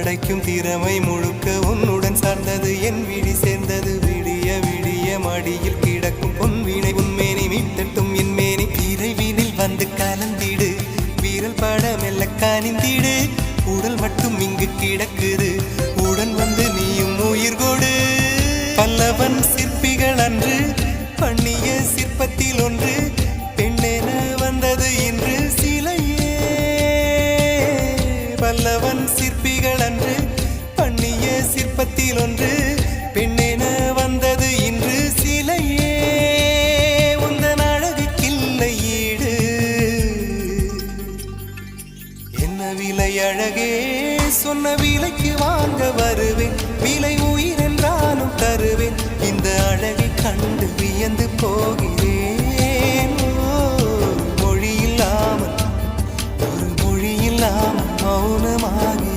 படைக்கும் திறமை முழுக்க உன்னுடன் சார்ந்தது என் விழி சேர்ந்தது விடிய விடிய மடியில் கிடக்கும் பொன்வினை உன்மேனி மீட்டட்டும் என் மேனி இறைவினில் வந்து கலந்திடு வீரல் பட மெல்ல காணிந்திடு உடல் மட்டும் இங்கு கிடக்குது உடன் வந்து நீயும் உயிர் கொடு பல்லவன் சிற்பிகள் அன்று பண்ணிய சிற்பத்தில் ஒன்று பெண்ணென வந்தது இன்று சிலையே பல்லவன் சிற்பிகள் அன்று பண்ணிய சிற்பத்தில் ஒன்று பெண்ணென வந்தது இன்று சிலையே உந்தன் அழகுக்கில்லை ஈடு என்ன விலை அழகே சொன்ன விலைக்கு வாங்க வருவேன் விலை உயிர் என்றாலும் தருவேன் இந்த அழகை கண்டு வியந்து போகிறேன் ஒரு மொழி இல்லாமல் மௌனமாகி